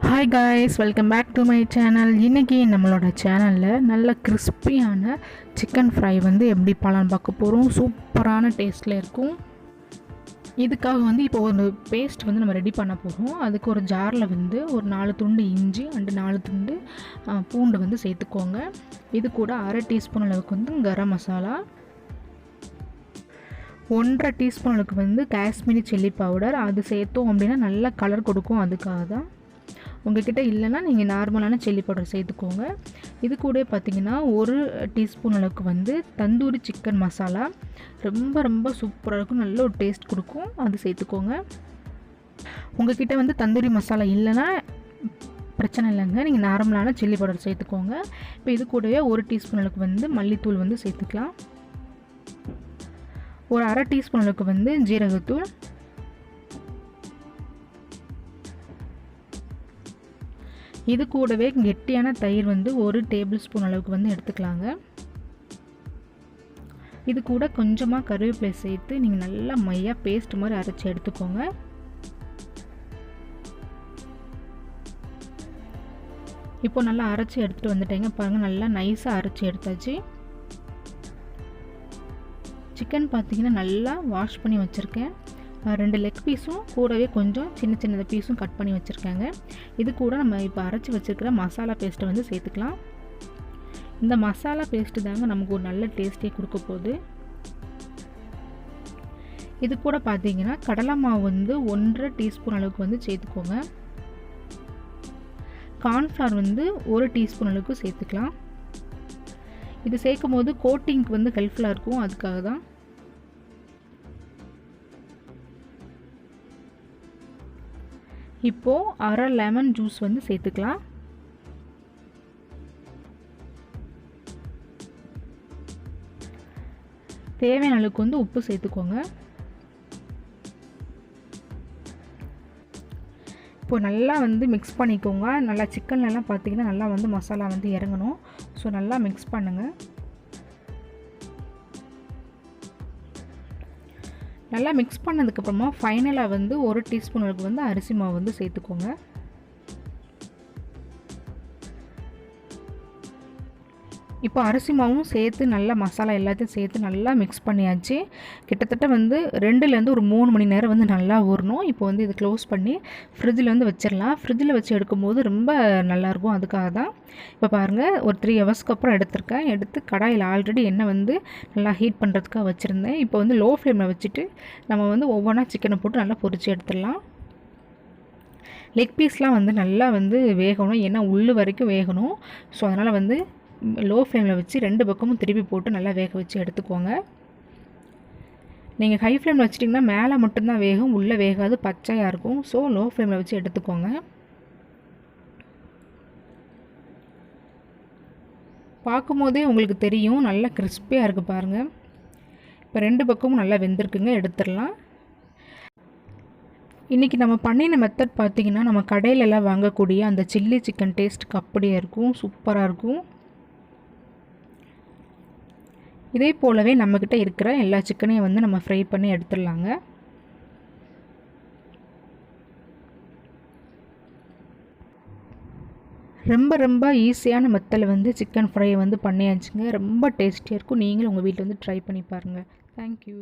Hi guys, welcome back to my channel. இன்றைக்கி நம்மளோட சேனலில் நல்ல கிறிஸ்பியான சிக்கன் ஃப்ரை வந்து எப்படி பண்ணலான்னு பார்க்க போகிறோம். சூப்பரான டேஸ்ட்டில் இருக்கும். இதுக்காக வந்து இப்போ ஒரு பேஸ்ட் வந்து நம்ம ரெடி பண்ண போகிறோம். அதுக்கு ஒரு ஜாரில் வந்து ஒரு 4 துண்டு இஞ்சி அண்டு 4 துண்டு பூண்டு வந்து சேர்த்துக்கோங்க. இது கூட அரை டீஸ்பூன் அளவுக்கு வந்து கரம் மசாலா, 1.5 டீஸ்பூன் அளவுக்கு வந்து காஷ்மீரி சில்லி பவுடர். அது சேர்த்தோம் அப்படின்னா நல்லா கலர் கொடுக்கும். அதுக்காக தான். உங்கள்கிட்ட இல்லைன்னா நீங்கள் நார்மலான சில்லி பவுடர் சேர்த்துக்கோங்க. இது கூட பார்த்திங்கன்னா 1 டீஸ்பூன் அளவுக்கு வந்து தந்தூரி சிக்கன் மசாலா. ரொம்ப சூப்பராக இருக்கும், நல்ல ஒரு டேஸ்ட் கொடுக்கும். அது சேர்த்துக்கோங்க. உங்கள்கிட்ட வந்து தந்தூரி மசாலா இல்லைன்னா பிரச்சனை இல்லைங்க, நீங்கள் நார்மலான சில்லி பவுடர் சேர்த்துக்கோங்க. இப்போ இது கூடவே 1 டீஸ்பூன் அளவுக்கு வந்து மல்லித்தூள் வந்து சேர்த்துக்கலாம். ஒரு அரை டீஸ்பூன் அளவுக்கு வந்து ஜீரகத்தூள், இது கூடவே கெட்டியான தயிர் வந்து 1 டேபிள் ஸ்பூன் அளவுக்கு வந்து எடுத்துக்கலாங்க. இது கூட கொஞ்சமாக கருவேப்பிலை சேர்த்து நீங்கள் நல்லா மையாக பேஸ்ட் மாதிரி அரைச்சி எடுத்துக்கோங்க. இப்போ நல்லா அரைச்சி எடுத்துகிட்டு வந்துட்டேங்க. பாருங்கள், நல்லா நைஸாக அரைச்சி எடுத்தாச்சு. சிக்கன் பார்த்திங்கன்னா நல்லா வாஷ் பண்ணி வச்சுருக்கேன். 2 லெக் பீஸும் கூடவே கொஞ்சம் சின்ன பீஸும் கட் பண்ணி வச்சுருக்காங்க. இது கூட நம்ம இப்போ அரைச்சி வச்சுருக்கிற மசாலா பேஸ்ட்டை வந்து சேர்த்துக்கலாம். இந்த மசாலா பேஸ்ட்டு தாங்க நமக்கு ஒரு நல்ல டேஸ்ட்டே கொடுக்க போகுது. இது கூட பார்த்திங்கன்னா கடலை மாவு வந்து 1.5 டீஸ்பூன் அளவுக்கு வந்து சேர்த்துக்கோங்க. கார்ன்ஃப்ளவர் வந்து 1 டீஸ்பூன் அளவுக்கு சேர்த்துக்கலாம். இது சேர்க்கும் போது கோட்டிங்க்கு வந்து ஹெல்ப்ஃபுல்லாக இருக்கும், அதுக்காக தான். இப்போது அரை லெமன் ஜூஸ் வந்து சேர்த்துக்கலாம். தேவையான அளவுக்கு வந்து உப்பு சேர்த்துக்கோங்க. இப்போ நல்லா வந்து மிக்ஸ் பண்ணிக்கோங்க. நல்லா சிக்கன்லலாம் பார்த்திங்கன்னா நல்லா வந்து மசாலா வந்து இறங்கணும். ஸோ நல்லா மிக்ஸ் பண்ணுங்கள். நல்லா மிக்ஸ் பண்ணதுக்கப்புறமா ஃபைனலாக வந்து 1 டீஸ்பூன் அளவுக்கு வந்து அரிசி மாவு வந்து சேர்த்துக்கோங்க. இப்போ அரிசி மாவும் சேர்த்து நல்லா மசாலா எல்லாத்தையும் சேர்த்து நல்லா மிக்ஸ் பண்ணியாச்சு. கிட்டத்தட்ட வந்து 2லேருந்து ஒரு 3 மணி நேரம் வந்து நல்லா ஊறணும். இப்போ வந்து இது க்ளோஸ் பண்ணி ஃப்ரிட்ஜில் வந்து வச்சிடலாம். ஃப்ரிட்ஜில் வச்சு எடுக்கும்போது ரொம்ப நல்லாயிருக்கும், அதுக்காக தான். இப்போ பாருங்கள், ஒரு 3 ஹவர்ஸ்க்கு அப்புறம் எடுத்திருக்கேன். எடுத்து கடாயில் ஆல்ரெடி எண்ணெய் வந்து நல்லா ஹீட் பண்ணுறதுக்காக வச்சுருந்தேன். இப்போ வந்து லோ ஃப்ளேமில் வச்சுட்டு நம்ம வந்து ஒவ்வொன்றா சிக்கனை போட்டு நல்லா பொரித்து எடுத்துடலாம். லெக் பீஸ்லாம் வந்து நல்லா வந்து வேகணும், ஏன்னா உள்ளு வரைக்கும் வேகணும். ஸோ அதனால் வந்து லோ ஃப்ளேமில் வச்சு 2 பக்கமும் திருப்பி போட்டு நல்லா வேக வச்சு எடுத்துக்கோங்க. நீங்கள் ஹை ஃப்ளேமில் வச்சிட்டிங்கன்னா மேலே மட்டும்தான் வேகும், உள்ளே வேகாது, பச்சையாக இருக்கும். ஸோ லோ ஃப்ளேமில் வச்சு எடுத்துக்கோங்க. பார்க்கும்போதே உங்களுக்கு தெரியும் நல்லா கிறிஸ்பியாக இருக்குது பாருங்கள். இப்போ 2 பக்கமும் நல்லா வெந்திருக்குங்க, எடுத்துடலாம். இன்றைக்கி நம்ம பண்ணின மெத்தட் பார்த்திங்கன்னா நம்ம கடையிலலாம் வாங்கக்கூடிய அந்த சில்லி சிக்கன் டேஸ்ட்டுக்கு அப்படியே இருக்கும், சூப்பராக இருக்கும். இதே போலவே நம்மக்கிட்ட இருக்கிற எல்லா சிக்கனையும் வந்து நம்ம ஃப்ரை பண்ணி எடுத்துடலாங்க. ரொம்ப ஈஸியான மெத்தடில் வந்து சிக்கன் ஃப்ரை வந்து பண்ணியாச்சுங்க. ரொம்ப டேஸ்டியாக இருக்கும். நீங்களும் உங்கள் வீட்டில் வந்து ட்ரை பண்ணி பாருங்கள். தேங்க்யூ.